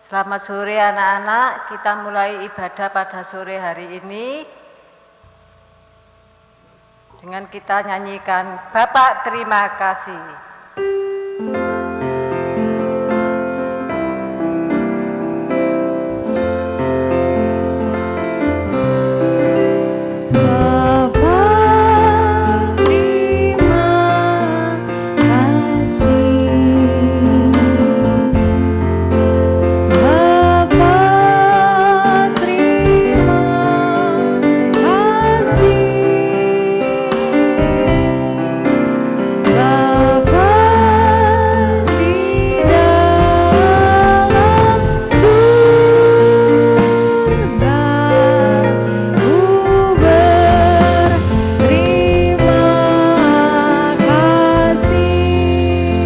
Selamat sore anak-anak, kita mulai ibadah pada sore hari ini dengan kita nyanyikan Bapak terima kasih.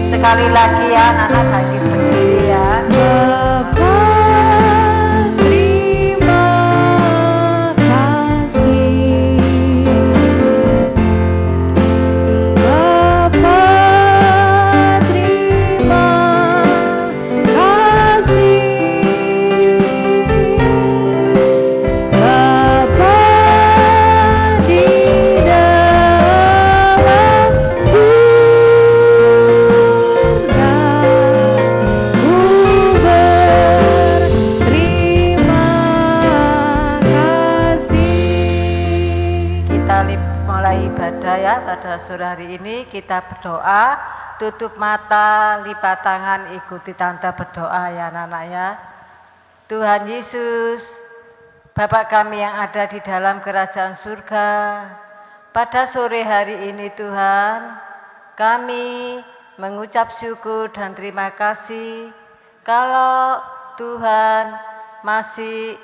Sekali lagi ya anak-anak, bangkit berdiri ya. Pada sore hari ini kita berdoa, tutup mata, lipat tangan, ikuti tanda berdoa ya anak-anak ya. Tuhan Yesus, Bapa kami yang ada di dalam kerajaan surga, pada sore hari ini Tuhan, kami mengucap syukur dan terima kasih kalau Tuhan masih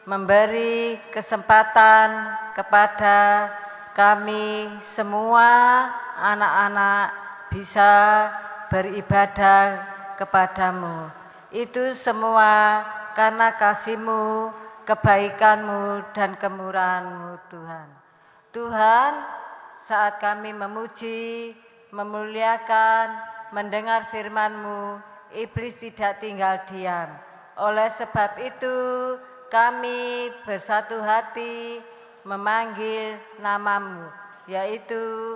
memberi kesempatan kepada kami semua anak-anak bisa beribadah kepadamu. Itu semua karena kasih-Mu, kebaikan-Mu dan kemurahan-Mu Tuhan. Tuhan, saat kami memuji, memuliakan, mendengar firman-Mu, iblis tidak tinggal diam. Oleh sebab itu kami bersatu hati memanggil namamu, yaitu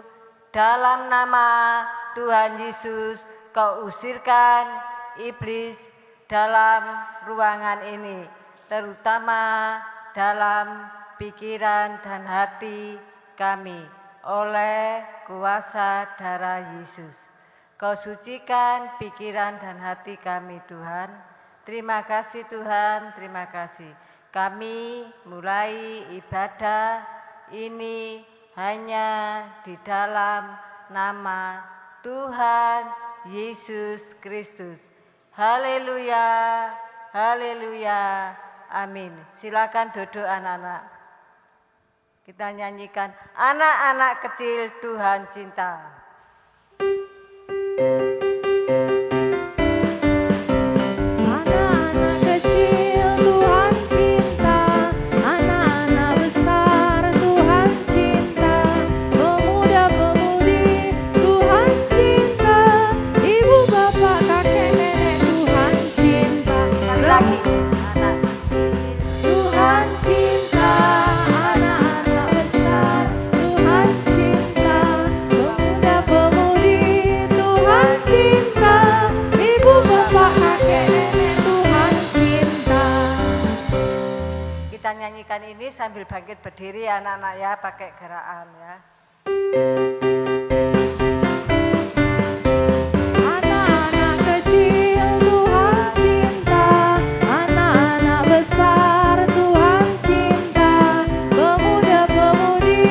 dalam nama Tuhan Yesus kau usirkan iblis dalam ruangan ini, terutama dalam pikiran dan hati kami oleh kuasa darah Yesus. Kau sucikan pikiran dan hati kami Tuhan. Terima kasih Tuhan, terima kasih. Kami mulai ibadah ini hanya di dalam nama Tuhan Yesus Kristus. Haleluya, haleluya, amin. Silakan duduk anak-anak. Kita nyanyikan anak-anak kecil Tuhan cinta. Nyanyikan ini sambil bangkit berdiri ya anak-anak ya, pakai gerakan ya. Anak-anak kecil Tuhan cinta, anak-anak besar Tuhan cinta, pemuda-pemudi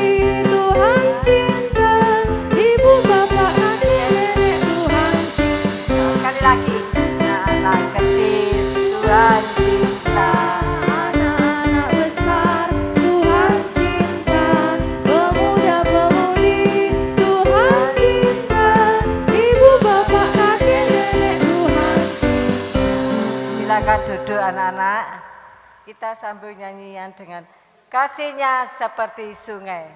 Tuhan cinta, ibu bapak kakek nenek Tuhan cinta. Sekali lagi, anak-anak kecil Tuhan cinta. Silakan duduk anak-anak. Kita sambung nyanyian dengan kasihnya seperti sungai.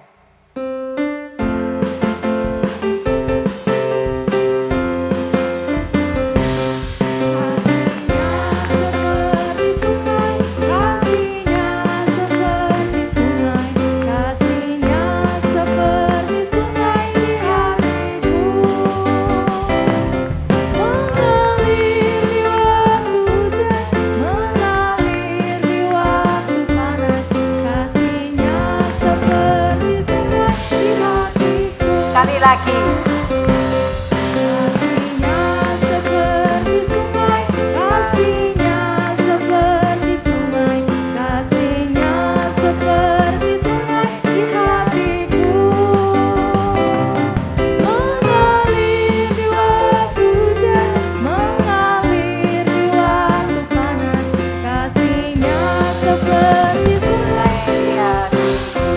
Kasihnya seperti sekali lagi. Kasihnya seperti sungai, kasihnya seperti sungai, kasihnya seperti sungai di hatiku. Mengalir di waktu hujan, mengalir di waktu panas, kasihnya seperti sungai di hatiku.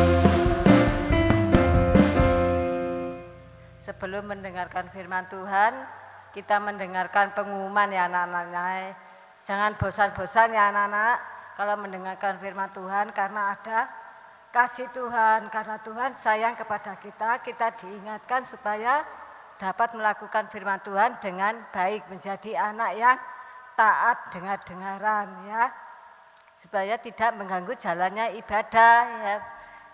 Sebelum mendengarkan firman Tuhan, kita mendengarkan pengumuman ya anak-anaknya. Jangan bosan-bosan ya anak-anak kalau mendengarkan firman Tuhan, karena ada kasih Tuhan, karena Tuhan sayang kepada kita. Kita diingatkan supaya dapat melakukan firman Tuhan dengan baik, menjadi anak yang taat dengar-dengaran ya, supaya tidak mengganggu jalannya ibadah ya,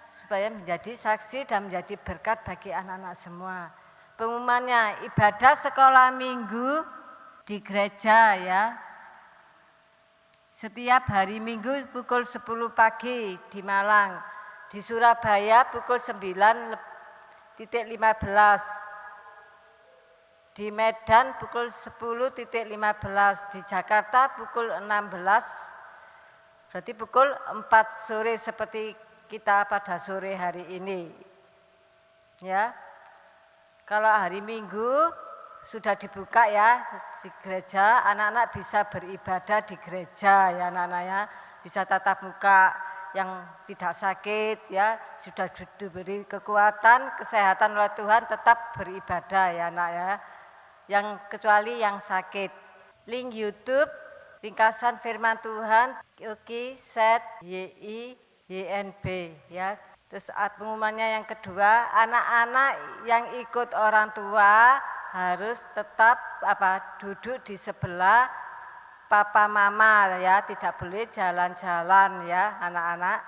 supaya menjadi saksi dan menjadi berkat bagi anak-anak semua. Pengumumannya, ibadah sekolah minggu di gereja ya, setiap hari Minggu pukul 10 pagi di Malang, di Surabaya pukul 9.15, di Medan pukul 10.15, di Jakarta pukul 16, berarti pukul 4 sore seperti kita pada sore hari ini. Ya. Kalau hari Minggu sudah dibuka ya di gereja, anak-anak bisa beribadah di gereja ya anak-anak ya, bisa tatap muka, yang tidak sakit ya sudah diberi kekuatan, kesehatan oleh Tuhan, tetap beribadah ya anak ya. Yang kecuali yang sakit. Link YouTube ringkasan firman Tuhan Uki Set YINB ya. Terus pengumumannya yang kedua, anak-anak yang ikut orang tua harus tetap duduk di sebelah papa mama ya, tidak boleh jalan-jalan ya anak-anak,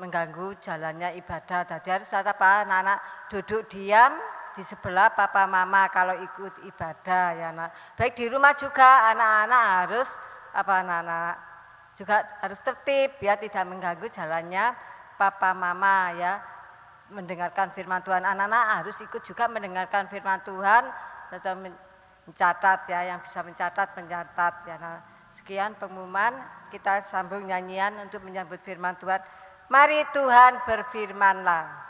mengganggu jalannya ibadah. Jadi harus anak-anak duduk diam di sebelah papa mama kalau ikut ibadah ya anak. Baik di rumah juga anak-anak harus anak-anak juga harus tertib ya, tidak mengganggu jalannya papa mama ya, mendengarkan firman Tuhan. Anak-anak harus ikut juga mendengarkan firman Tuhan atau mencatat ya, yang bisa mencatat ya. Nah, sekian pengumuman, kita sambung nyanyian untuk menyambut firman Tuhan. Mari Tuhan berfirmanlah.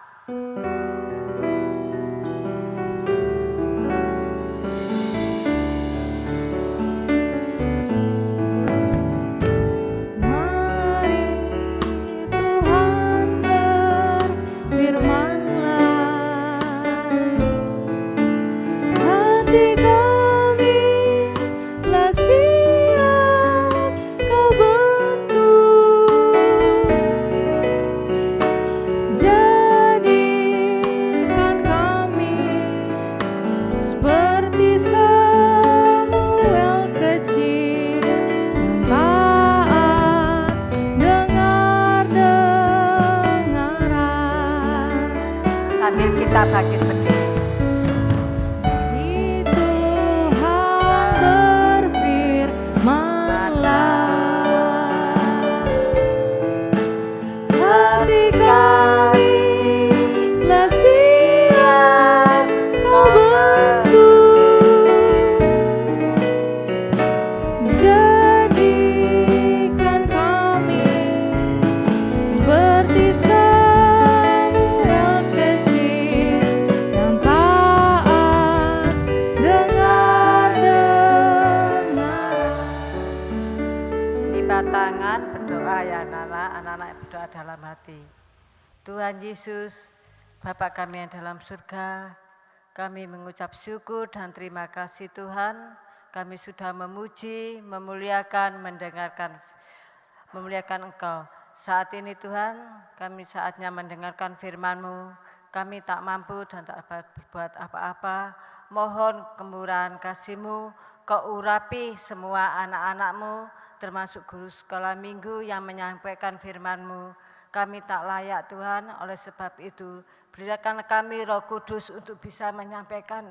Sambil kita bangkit berdiri. Tuhan berfirmanlah, hati kami telah siap kau bentuk, jadikan kami seperti tangan berdoa ya anak-anak berdoa dalam hati. Tuhan Yesus, Bapa kami yang dalam surga, kami mengucap syukur dan terima kasih Tuhan, kami sudah memuji, memuliakan, memuliakan Engkau. Saat ini Tuhan, kami saatnya mendengarkan firman-Mu, kami tak mampu dan tak dapat berbuat apa-apa, mohon kemurahan kasih-Mu, Kau urapi semua anak-anak-Mu, termasuk guru sekolah minggu yang menyampaikan firman-Mu. Kami tak layak Tuhan, oleh sebab itu berikan kami Roh Kudus untuk bisa menyampaikan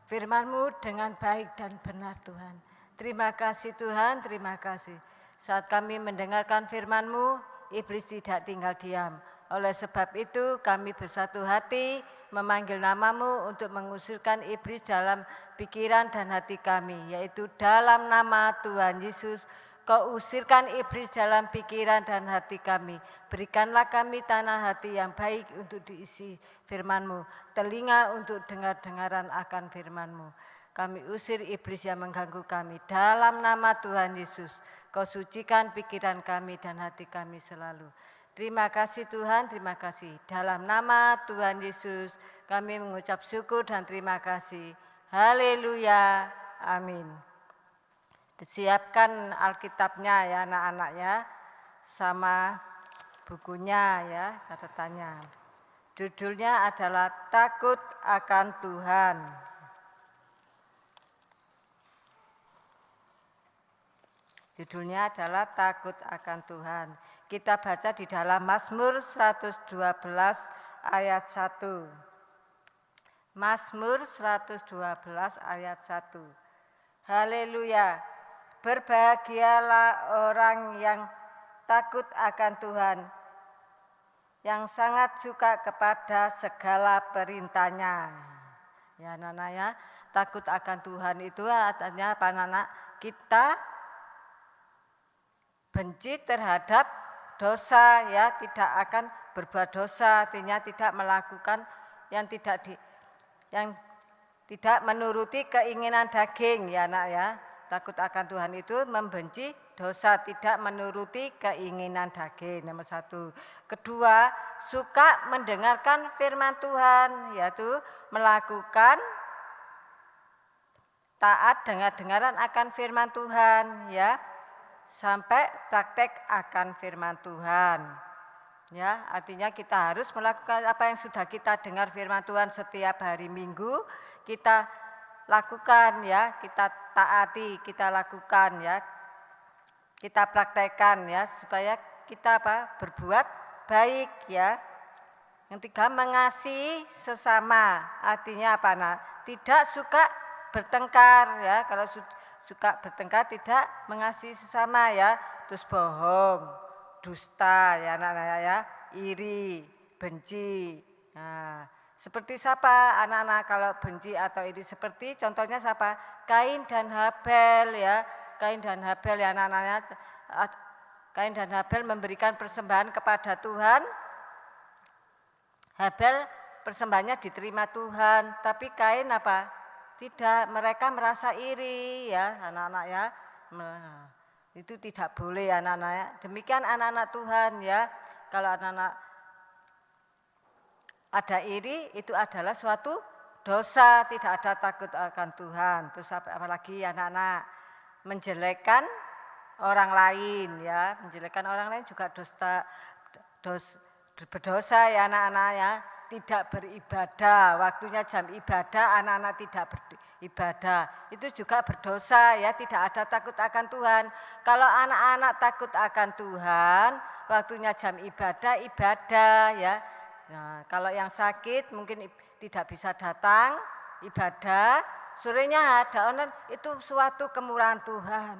firman-Mu dengan baik dan benar Tuhan. Terima kasih Tuhan, terima kasih. Saat kami mendengarkan firman-Mu, iblis tidak tinggal diam. Oleh sebab itu kami bersatu hati memanggil namamu untuk mengusirkan iblis dalam pikiran dan hati kami, yaitu dalam nama Tuhan Yesus. Kau usirkan iblis dalam pikiran dan hati kami. Berikanlah kami tanah hati yang baik untuk diisi firman-Mu, telinga untuk dengar-dengaran akan firman-Mu. Kami usir iblis yang mengganggu kami dalam nama Tuhan Yesus. Kau sucikan pikiran kami dan hati kami selalu. Terima kasih Tuhan, terima kasih. Dalam nama Tuhan Yesus kami mengucap syukur dan terima kasih. Haleluya, amin. Disiapkan Alkitabnya ya anak-anak ya, sama bukunya ya, catatannya. Judulnya adalah Takut akan Tuhan. Judulnya adalah Takut akan Tuhan. Kita baca di dalam Mazmur 112 ayat 1. Mazmur 112 ayat 1. Haleluya. Berbahagialah orang yang takut akan Tuhan, yang sangat suka kepada segala perintahnya. Ya anak-anak ya, takut akan Tuhan itu artinya apa anak-anak? Kita benci terhadap dosa ya, tidak akan berbuat dosa, artinya tidak melakukan yang tidak menuruti keinginan daging ya anak ya. Takut akan Tuhan itu membenci dosa, tidak menuruti keinginan daging, nomor 1. Kedua, suka mendengarkan firman Tuhan, yaitu melakukan taat dengar-dengaran akan firman Tuhan ya, sampai praktek akan firman Tuhan. Ya, artinya kita harus melakukan apa yang sudah kita dengar firman Tuhan setiap hari Minggu, kita lakukan ya, kita taati, kita lakukan ya, kita praktekkan ya, supaya kita berbuat baik ya. Yang 3, mengasihi sesama, artinya apa? Nah, tidak suka bertengkar ya, kalau suka bertengkar tidak mengasihi sesama ya, terus bohong, dusta ya anak-anak ya, iri, benci. Nah, seperti siapa anak-anak kalau benci atau iri, seperti contohnya siapa? Kain dan Habel ya. Kain dan Habel ya anak-anaknya. Kain dan Habel memberikan persembahan kepada Tuhan. Habel persembahannya diterima Tuhan, tapi Kain apa? Tidak, mereka merasa iri ya anak-anak ya. Nah, itu tidak boleh anak-anak ya. Demikian anak-anak Tuhan ya. Kalau anak-anak ada iri, itu adalah suatu dosa, tidak ada takut akan Tuhan. Terus apalagi anak-anak menjelekkan orang lain ya, menjelekkan orang lain juga berdosa ya anak-anak ya. Tidak beribadah, waktunya jam ibadah anak-anak tidak beribadah, itu juga berdosa ya, tidak ada takut akan Tuhan. Kalau anak-anak takut akan Tuhan, waktunya jam ibadah ya. Nah, kalau yang sakit mungkin tidak bisa datang ibadah, sorenya ada online, itu suatu kemurahan Tuhan.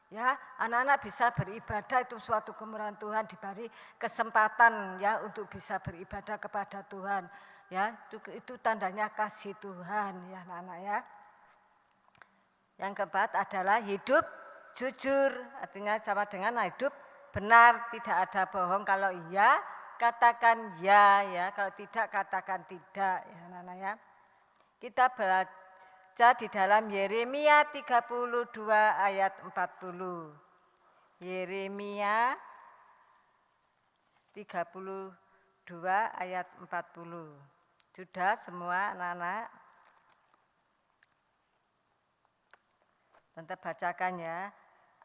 Ya, anak-anak bisa beribadah itu suatu kemurahan Tuhan, diberi kesempatan ya untuk bisa beribadah kepada Tuhan. Ya, itu tandanya kasih Tuhan ya anak-anak ya. Yang keempat adalah hidup jujur, artinya sama dengan hidup benar, tidak ada bohong. Kalau iya katakan ya, kalau tidak katakan tidak ya anak-anak ya. Kita baca di dalam Yeremia 32 ayat 40. Yeremia 32 ayat 40. Sudah semua anak-anak? Tante bacakan ya.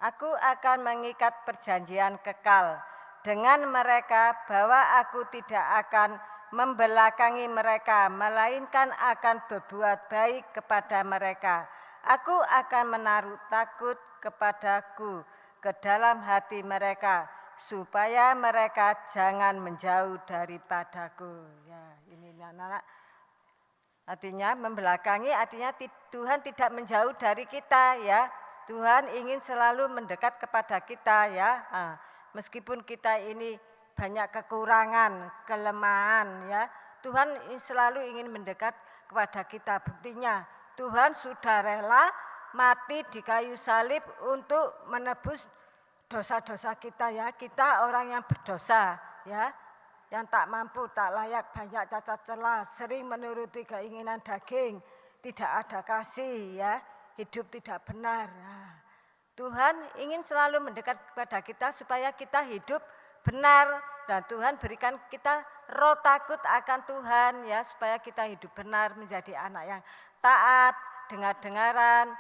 Aku akan mengikat perjanjian kekal dengan mereka bahwa aku tidak akan membelakangi mereka, melainkan akan berbuat baik kepada mereka. Aku akan menaruh takut kepadaku ke dalam hati mereka, supaya mereka jangan menjauh daripadaku. Ya, ini anak-anak. Artinya membelakangi, artinya Tuhan tidak menjauh dari kita ya. Tuhan ingin selalu mendekat kepada kita ya. Nah, meskipun kita ini banyak kekurangan, kelemahan ya. Tuhan selalu ingin mendekat kepada kita. Buktinya Tuhan sudah rela mati di kayu salib untuk menebus dosa-dosa kita ya. Kita orang yang berdosa ya, yang tak mampu, tak layak, banyak cacat celah, sering menuruti keinginan daging, tidak ada kasih ya, hidup tidak benar. Nah, Tuhan ingin selalu mendekat kepada kita supaya kita hidup benar, dan Tuhan berikan kita roh takut akan Tuhan ya, supaya kita hidup benar, menjadi anak yang taat, dengar-dengaran,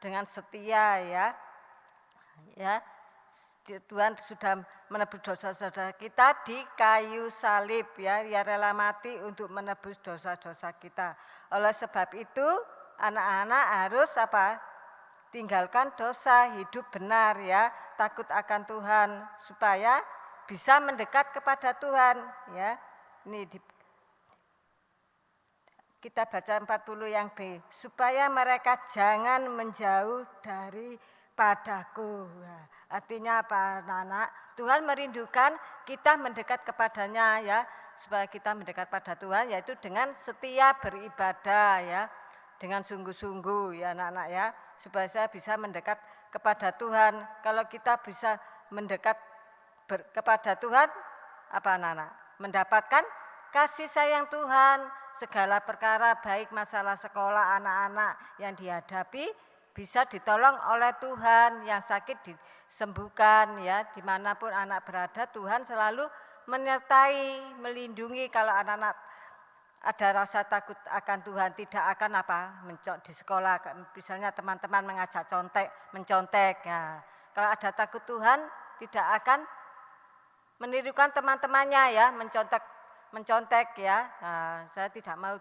dengan setia ya. Ya, Tuhan sudah menebus dosa-dosa kita di kayu salib ya, Dia rela mati untuk menebus dosa-dosa kita. Oleh sebab itu anak-anak harus apa? Tinggalkan dosa, hidup benar ya, takut akan Tuhan supaya bisa mendekat kepada Tuhan ya. Ini kita baca 40 yang B, supaya mereka jangan menjauh dari padaku. Nah, artinya apa anak-anak? Tuhan merindukan kita mendekat kepadanya ya, supaya kita mendekat pada Tuhan yaitu dengan setia beribadah ya, dengan sungguh-sungguh ya anak-anak ya, supaya saya bisa mendekat kepada Tuhan. Kalau kita bisa mendekat kepada Tuhan, apa anak-anak? Mendapatkan kasih sayang Tuhan, segala perkara baik masalah sekolah anak-anak yang dihadapi bisa ditolong oleh Tuhan, yang sakit disembuhkan ya, dimanapun anak berada Tuhan selalu menyertai, melindungi. Kalau anak-anak ada rasa takut akan Tuhan, tidak akan apa di sekolah, misalnya teman-teman mengajak mencontek. Ya. Kalau ada takut Tuhan, tidak akan menirukan teman-temannya ya, mencontek ya. Nah, saya tidak mau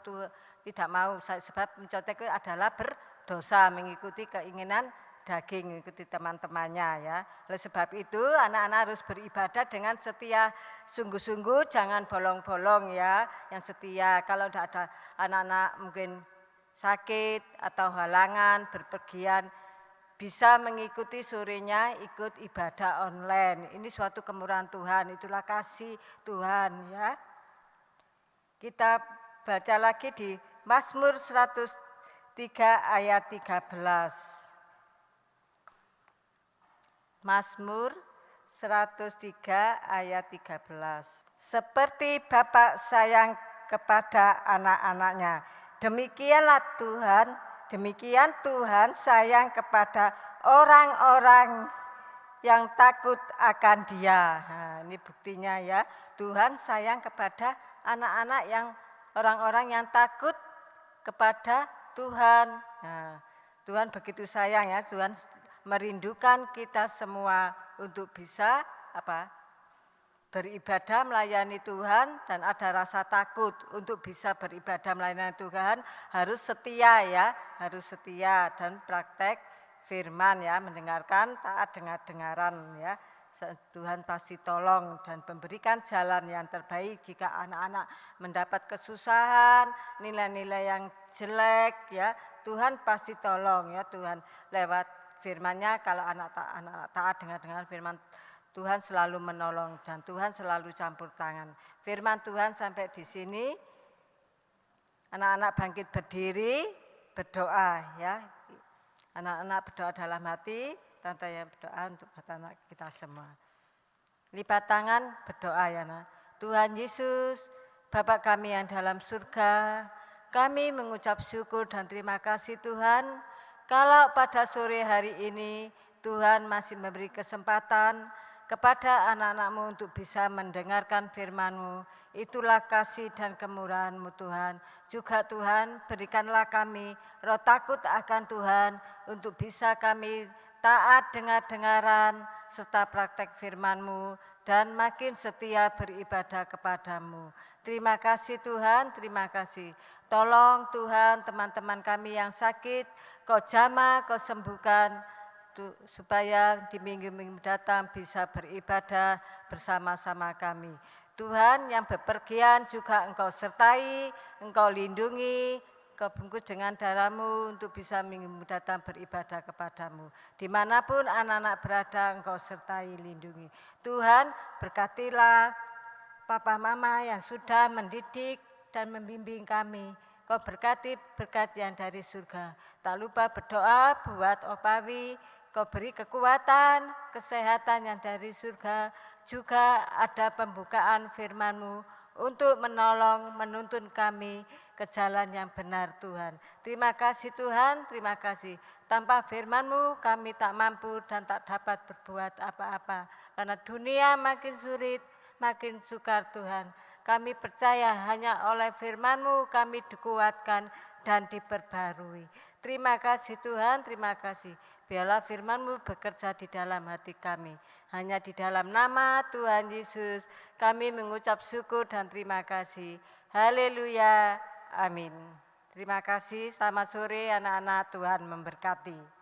sebab mencontek itu adalah berdosa, mengikuti keinginan daging, mengikuti teman-temannya ya. Oleh sebab itu anak-anak harus beribadah dengan setia, sungguh-sungguh, jangan bolong-bolong ya, yang setia. Kalau tidak ada anak-anak mungkin sakit atau halangan berpergian, bisa mengikuti sorenya ikut ibadah online. Ini suatu kemurahan Tuhan, itulah kasih Tuhan ya. Kita baca lagi di Mazmur 103 ayat 13. Mazmur 103 ayat 13. Seperti Bapa sayang kepada anak-anaknya, demikian Tuhan sayang kepada orang-orang yang takut akan Dia. Nah, ini buktinya ya, Tuhan sayang kepada anak-anak yang orang-orang yang takut kepada Tuhan. Nah, Tuhan begitu sayang ya, Tuhan merindukan kita semua untuk bisa beribadah melayani Tuhan, dan ada rasa takut untuk bisa beribadah melayani Tuhan, harus setia ya, harus setia dan praktek firman ya, mendengarkan, taat dengar-dengaran ya. Tuhan pasti tolong dan memberikan jalan yang terbaik jika anak-anak mendapat kesusahan, nilai-nilai yang jelek ya, Tuhan pasti tolong ya. Tuhan lewat firman-Nya, kalau anak taat dengar firman, Tuhan selalu menolong dan Tuhan selalu campur tangan. Firman Tuhan sampai di sini. Anak-anak bangkit berdiri, berdoa ya. Anak-anak berdoa dalam hati, tante yang berdoa untuk anak kita semua. Lipat tangan, berdoa ya nak. Tuhan Yesus, Bapa kami yang dalam surga, kami mengucap syukur dan terima kasih Tuhan, kalau pada sore hari ini Tuhan masih memberi kesempatan kepada anak-anak-Mu untuk bisa mendengarkan firman-Mu. Itulah kasih dan kemurahan-Mu Tuhan. Juga Tuhan, berikanlah kami roh takut akan Tuhan untuk bisa kami taat dengar-dengaran serta praktek firman-Mu dan makin setia beribadah kepadamu. Terima kasih Tuhan, terima kasih. Tolong Tuhan teman-teman kami yang sakit, Kau jamah, Kau sembuhkan, supaya di minggu-minggu datang bisa beribadah bersama-sama kami. Tuhan yang bepergian juga Engkau sertai, Engkau lindungi, Kau bungkus dengan darah-Mu untuk bisa minggu datang beribadah kepadamu. Dimanapun anak-anak berada, Engkau sertai, lindungi. Tuhan berkatilah Papa Mama yang sudah mendidik dan membimbing kami. Kau berkati berkat yang dari surga. Tak lupa berdoa buat Opawi, Kau beri kekuatan, kesehatan yang dari surga. Juga ada pembukaan firman-Mu untuk menolong, menuntun kami ke jalan yang benar Tuhan. Terima kasih Tuhan, terima kasih. Tanpa firman-Mu kami tak mampu dan tak dapat berbuat apa-apa. Karena dunia makin sulit, makin sukar Tuhan. Kami percaya hanya oleh firman-Mu kami dikuatkan dan diperbarui. Terima kasih Tuhan, terima kasih. Biarlah firman-Mu bekerja di dalam hati kami. Hanya di dalam nama Tuhan Yesus kami mengucap syukur dan terima kasih. Haleluya, amin. Terima kasih, selamat sore anak-anak, Tuhan memberkati.